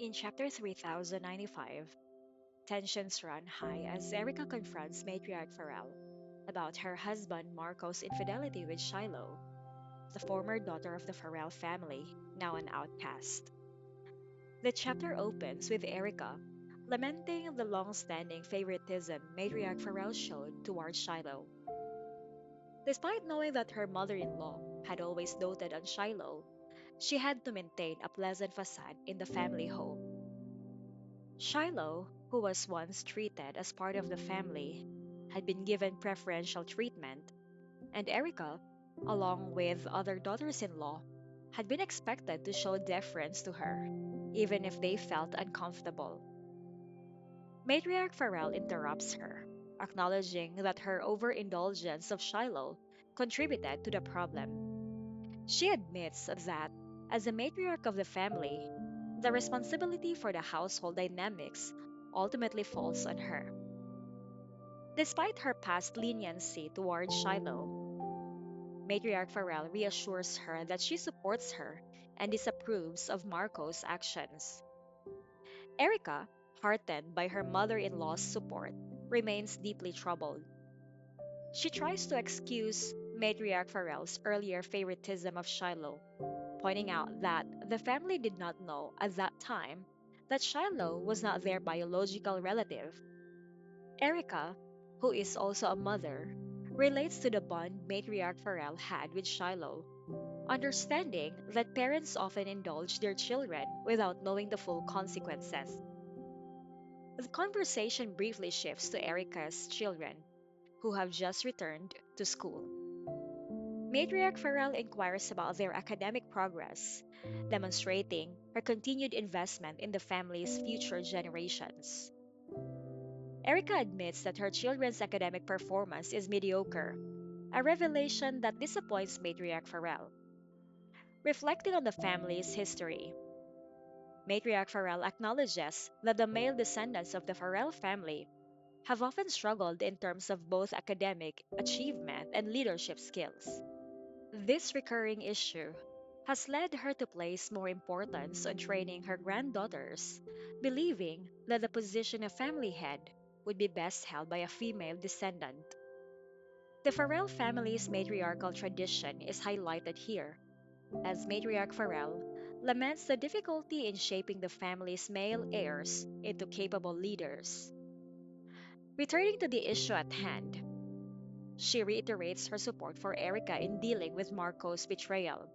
In chapter 3095, tensions run high as Erika confronts Matriarch Farrell about her husband Marco's infidelity with Shiloh, the former daughter of the Farrell family, now an outcast. The chapter opens with Erika lamenting the long standing favoritism Matriarch Farrell showed towards Shiloh. Despite knowing that her mother in law had always doted on Shiloh, she had to maintain a pleasant facade in the family home. Shiloh, who was once treated as part of the family, had been given preferential treatment, and Erika, along with other daughters in law, had been expected to show deference to her, even if they felt uncomfortable. Matriarch Farrell interrupts her, acknowledging that her overindulgence of Shiloh contributed to the problem. She admits that, as a matriarch of the family, the responsibility for the household dynamics ultimately falls on her. Despite her past leniency towards Shiloh, Matriarch Farrell reassures her that she supports her and disapproves of Marco's actions. Erica, heartened by her mother in law's support, remains deeply troubled. She tries to excuse Matriarch Farrell's earlier favoritism of Shiloh, pointing out that the family did not know at that time that Shiloh was not their biological relative. Erica, who is also a mother, relates to the bond Matriarch Farrell had with Shiloh, understanding that parents often indulge their children without knowing the full consequences. The conversation briefly shifts to Erica's children, who have just returned to school. Matriarch Farrell inquires about their academic progress, demonstrating her continued investment in the family's future generations. Erica admits that her children's academic performance is mediocre, a revelation that disappoints Matriarch Farrell. Reflecting on the family's history, Matriarch Farrell acknowledges that the male descendants of the Farrell family have often struggled in terms of both academic achievement and leadership skills. This recurring issue has led her to place more importance on training her granddaughters, believing that the position of family head would be best held by a female descendant. The Farrell family's matriarchal tradition is highlighted here, as Matriarch Farrell laments the difficulty in shaping the family's male heirs into capable leaders. Returning to the issue at hand, she reiterates her support for Erica in dealing with Marco's betrayal.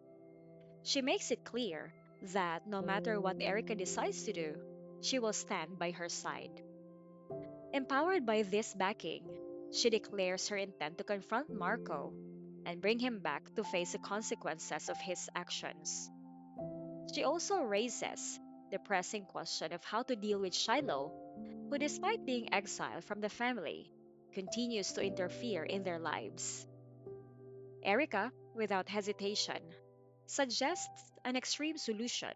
She makes it clear that no matter what Erica decides to do, she will stand by her side. Empowered by this backing, she declares her intent to confront Marco and bring him back to face the consequences of his actions. She also raises the pressing question of how to deal with Shiloh, who, despite being exiled from the family, continues to interfere in their lives. Erica, without hesitation, suggests an extreme solution: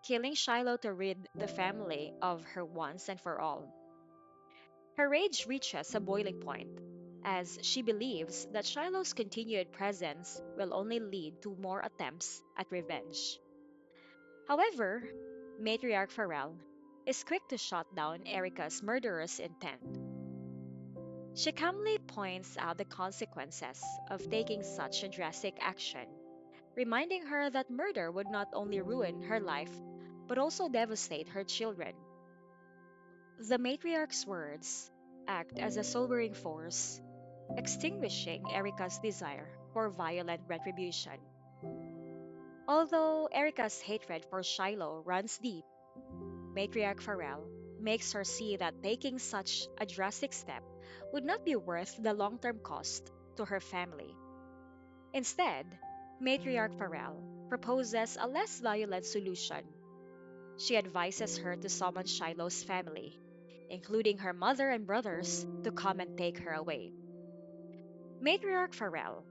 killing Shiloh to rid the family of her once and for all. Her rage reaches a boiling point, as she believes that Shiloh's continued presence will only lead to more attempts at revenge. However, Matriarch Farrell is quick to shut down Erica's murderous intent. She calmly points out the consequences of taking such a drastic action, reminding her that murder would not only ruin her life but also devastate her children. The matriarch's words act as a sobering force, extinguishing Erica's desire for violent retribution. Although Erica's hatred for Shiloh runs deep, Matriarch Farrell makes her see that taking such a drastic step would not be worth the long term cost to her family. Instead, Matriarch Farrell proposes a less violent solution. She advises her to summon Shiloh's family, including her mother and brothers, to come and take her away. Matriarch Farrell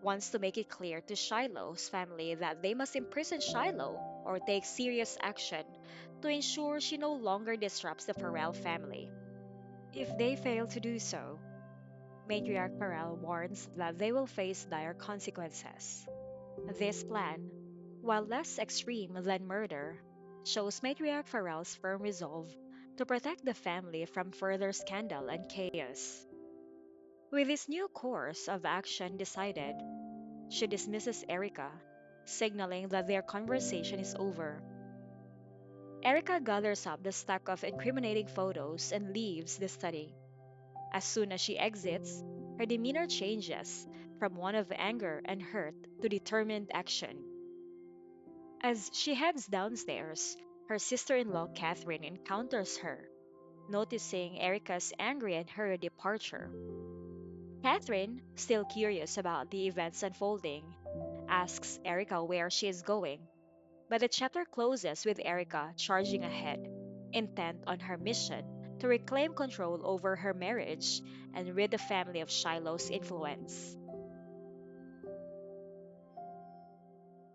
wants to make it clear to Shiloh's family that they must imprison Shiloh or take serious action to ensure she no longer disrupts the Farrell family. If they fail to do so, Matriarch Farrell warns that they will face dire consequences. This plan, while less extreme than murder, shows Matriarch Farrell's firm resolve to protect the family from further scandal and chaos. With this new course of action decided, she dismisses Erika, signaling that their conversation is over. Erika gathers up the stack of incriminating photos and leaves the study. As soon as she exits, her demeanor changes from one of anger and hurt to determined action. As she heads downstairs, her sister in law Catherine encounters her, noticing Erika's angry at her departure. Catherine, still curious about the events unfolding, asks Erika where she is going, but the chapter closes with Erika charging ahead, intent on her mission to reclaim control over her marriage and rid the family of Shiloh's influence.